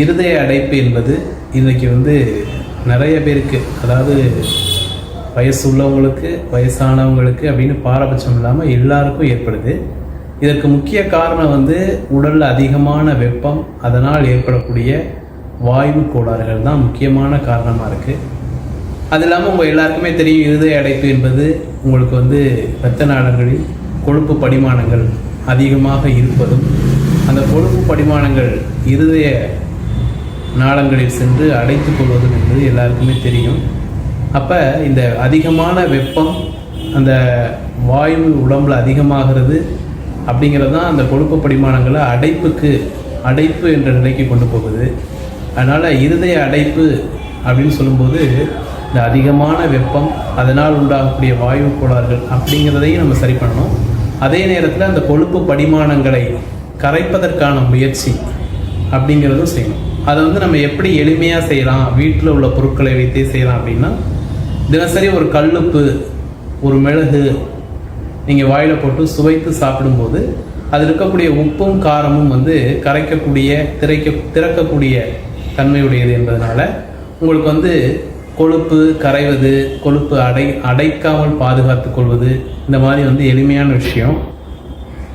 இருதய அடைப்பு என்பது இன்றைக்கி நிறைய பேருக்கு, அதாவது வயசு உள்ளவங்களுக்கு, வயசானவங்களுக்கு அப்படின்னு பாரபட்சம் இல்லாமல் எல்லாருக்கும் ஏற்படுது. இதற்கு முக்கிய காரணம் உடலில் அதிகமான வெப்பம், அதனால் ஏற்படக்கூடிய வாயு கோளாறுகள் தான் முக்கியமான காரணமாக இருக்குது. அது இல்லாமல் உங்கள் எல்லாருக்குமே தெரியும், இருதய அடைப்பு என்பது உங்களுக்கு இரத்த நாளங்களில் கொழுப்பு படிமானங்கள் அதிகமாக இருப்பதும், அந்த கொழுப்பு படிமானங்கள் இருதய நாளங்களில் சென்று அடைத்து கொள்வதும் என்பது எல்லாருக்குமே தெரியும். அப்போ இந்த அதிகமான வெப்பம், அந்த வாயு உடம்பில் அதிகமாகிறது அப்படிங்கிறது தான் அந்த கொழுப்பு படிமானங்களை அடைப்பு என்ற நிலைக்கு கொண்டு போகுது. அதனால் இருதய அடைப்பு அப்படின்னு சொல்லும்போது இந்த அதிகமான வெப்பம், அதனால் உண்டாகக்கூடிய வாயு கோளாறுகள் அப்படிங்கிறதையும் நம்ம சரி பண்ணணும். அதே நேரத்தில் அந்த கொழுப்பு படிமானங்களை கரைப்பதற்கான முயற்சி அப்படிங்கிறதும் செய்யணும். அதை நம்ம எப்படி எளிமையாக செய்யலாம், வீட்டில் உள்ள பொருட்களை வைத்தே செய்யலாம் அப்படின்னா, தினசரி ஒரு கல்லுப்பு, ஒரு மிளகு நீங்கள் வாயில் போட்டு சுவைத்து சாப்பிடும்போது அதில் இருக்கக்கூடிய உப்பும் காரமும் கரைக்கக்கூடிய திறக்கக்கூடிய தன்மையுடையது என்பதனால உங்களுக்கு கொழுப்பு கரைவது, கொழுப்பு அடைக்காமல் பாதுகாத்து கொள்வது, இந்த மாதிரி எளிமையான விஷயம்.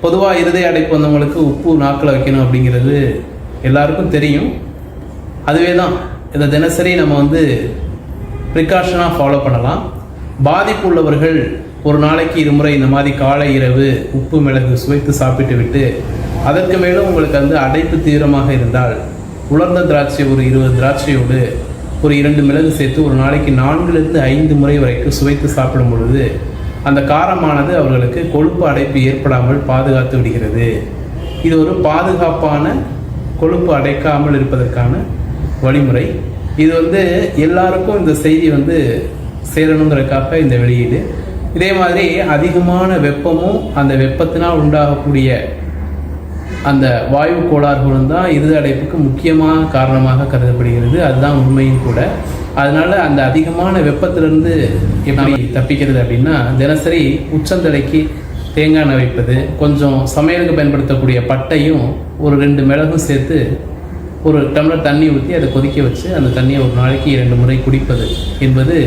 பொதுவாக இருதய அடைப்பு வந்தவங்களுக்கு உப்பு நாக்கில் வைக்கணும் அப்படிங்கிறது எல்லாருக்கும் தெரியும். அதுவே தான் இதை தினசரி நம்ம ப்ரிகாஷனாக ஃபாலோ பண்ணலாம். பாதிப்பு உள்ளவர்கள் ஒரு நாளைக்கு 2 முறை இந்த மாதிரி காலை இரவு உப்பு மிளகு சுவைத்து சாப்பிட்டு விட்டு, அதற்கு மேலும் உங்களுக்கு அடைப்பு தீவிரமாக இருந்தால் உலர்ந்த திராட்சை ஒரு 20 திராட்சையோடு ஒரு 2 மிளகு சேர்த்து ஒரு நாளைக்கு 4லிருந்து 5 முறை வரைக்கும் சுவைத்து சாப்பிடும் பொழுது அந்த காரமானது அவர்களுக்கு கொழுப்பு அடைப்பு ஏற்படாமல் பாதுகாத்து விடுகிறது. இது ஒரு பாதுகாப்பான கொழுப்பு அடைக்காமல் இருப்பதற்கான வழிமுறை. இது எல்லாருக்கும் இந்த செய்தி சேரணுங்கிறதுக்காக இந்த வெளியீடு. இதே மாதிரி அதிகமான வெப்பமும் அந்த வெப்பத்தினால் உண்டாகக்கூடிய அந்த வாயு கோளாறுகளும் தான் இருதய அடைப்புக்கு முக்கியமான காரணமாக கருதப்படுகிறது. அதுதான் உண்மையும் கூட. அதனால அந்த அதிகமான வெப்பத்திலிருந்து எப்படி தப்பிக்கிறது அப்படின்னா, தினசரி உச்சந்தலைக்கு தேங்காய் எண்ணெய் வைப்பது, கொஞ்சம் சமையலுக்கு பயன்படுத்தக்கூடிய பட்டையும் ஒரு 2 மிளகும் சேர்த்து ஒரு டம்ளர் தண்ணி ஊற்றி அதை கொதிக்க வச்சு அந்த தண்ணியை ஒரு நாளைக்கு 2 முறை குடிப்பது என்பது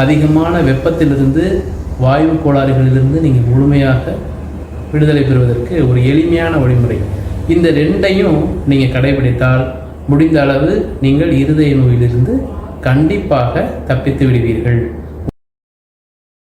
அதிகமான வெப்பத்திலிருந்து, வாயு கோளாறுகளிலிருந்து நீங்கள் முழுமையாக விடுதலை பெறுவதற்கு ஒரு எளிமையான வழிமுறை. இந்த 2ஐயும் நீங்கள் கடைபிடித்தால் முடிந்த அளவு நீங்கள் இருதய நோயிலிருந்து கண்டிப்பாக தப்பித்து விடுவீர்கள்.